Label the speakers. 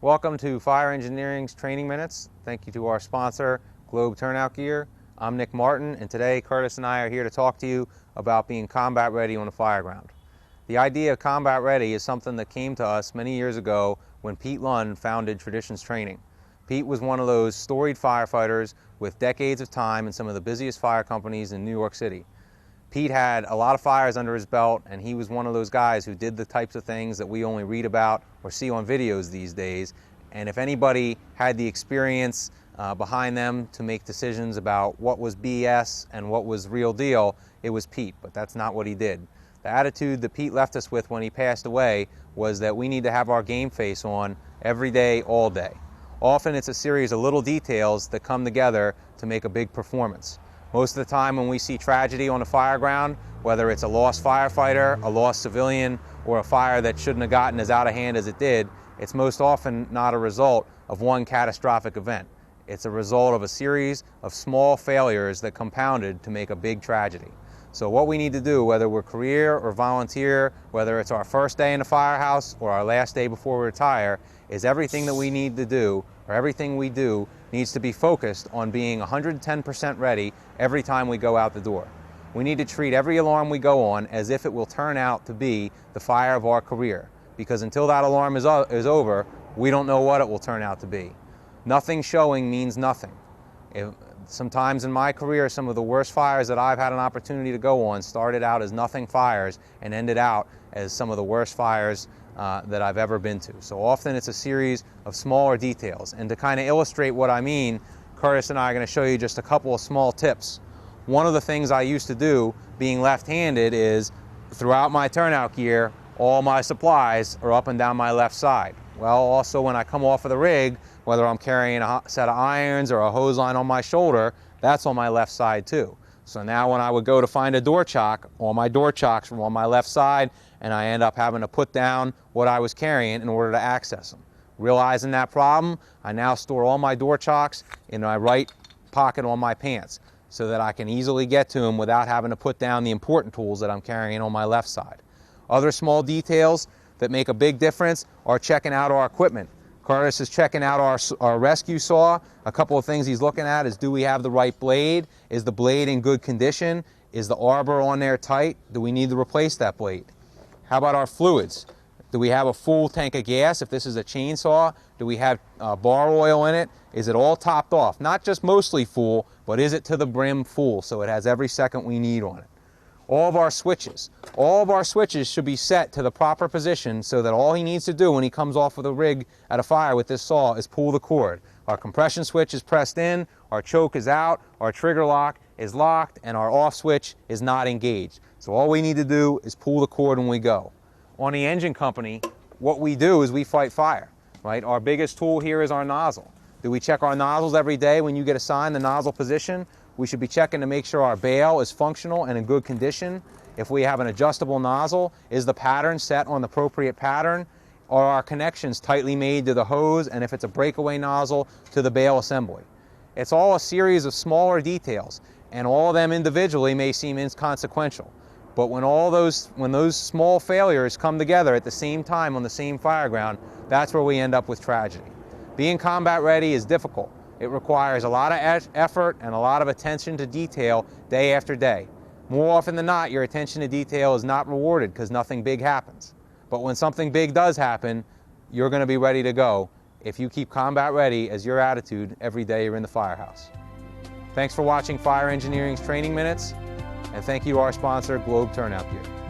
Speaker 1: Welcome to Fire Engineering's Training Minutes. Thank you to our sponsor, Globe Turnout Gear. I'm Nick Martin, and today Curtis and I are here to talk to you about being combat ready on the Fireground. The idea of combat ready is something that came to us many years ago when Pete Lund founded Traditions Training. Pete was one of those storied firefighters with decades of time in some of the busiest fire companies in New York City. Pete had a lot of fires under his belt, and he was one of those guys who did the types of things that we only read about or see on videos these days. And if anybody had the experience behind them to make decisions about what was BS and what was real deal, it was Pete, but that's not what he did. The attitude that Pete left us with when he passed away was that we need to have our game face on every day, all day. Often it's a series of little details that come together to make a big performance. Most of the time when we see tragedy on the Fireground, whether it's a lost firefighter, a lost civilian, or a fire that shouldn't have gotten as out of hand as it did, it's most often not a result of one catastrophic event. It's a result of a series of small failures that compounded to make a big tragedy. So what we need to do, whether we're career or volunteer, whether it's our first day in the firehouse or our last day before we retire, is everything that we need to do, or everything we do, needs to be focused on being 110% ready every time we go out the door. We need to treat every alarm we go on as if it will turn out to be the fire of our career, because until that alarm is over, we don't know what it will turn out to be. Nothing showing means nothing. Sometimes in my career, some of the worst fires that I've had an opportunity to go on started out as nothing fires and ended out as some of the worst fires that I've ever been to. So often it's a series of smaller details. And to kind of illustrate what I mean, Curtis and I are going to show you just a couple of small tips. One of the things I used to do, being left-handed, is throughout my turnout gear, all my supplies are up and down my left side. Well, also when I come off of the rig, whether I'm carrying a set of irons or a hose line on my shoulder, that's on my left side too. So now when I would go to find a door chock, all my door chocks were on my left side, and I end up having to put down what I was carrying in order to access them. Realizing that problem, I now store all my door chocks in my right pocket on my pants so that I can easily get to them without having to put down the important tools that I'm carrying on my left side. Other small details that make a big difference are checking out our equipment. Curtis is checking out our rescue saw. A couple of things he's looking at is, do we have the right blade? Is the blade in good condition? Is the arbor on there tight? Do we need to replace that blade? How about our fluids? Do we have a full tank of gas? If this is a chainsaw, do we have bar oil in it? Is it all topped off? Not just mostly full, but is it to the brim full so it has every second we need on it? All of our switches should be set to the proper position so that all he needs to do when he comes off of the rig at a fire with this saw is pull the cord. Our compression switch is pressed in, our choke is out, our trigger lock is locked, and our off switch is not engaged. So all we need to do is pull the cord when we go. On the engine company, what we do is we fight fire, right? Our biggest tool here is our nozzle. Do we check our nozzles every day when you get assigned the nozzle position? We should be checking to make sure our bail is functional and in good condition. If we have an adjustable nozzle, is the pattern set on the appropriate pattern? Are our connections tightly made to the hose, and if it's a breakaway nozzle, to the bail assembly? It's all a series of smaller details, and all of them individually may seem inconsequential. But when those small failures come together at the same time on the same Fireground, that's where we end up with tragedy. Being combat ready is difficult. It requires a lot of effort and a lot of attention to detail day after day. More often than not, your attention to detail is not rewarded because nothing big happens. But when something big does happen, you're going to be ready to go if you keep combat ready as your attitude every day you're in the firehouse. Thanks for watching Fire Engineering's Training Minutes, and thank you to our sponsor, Globe Turnout Gear.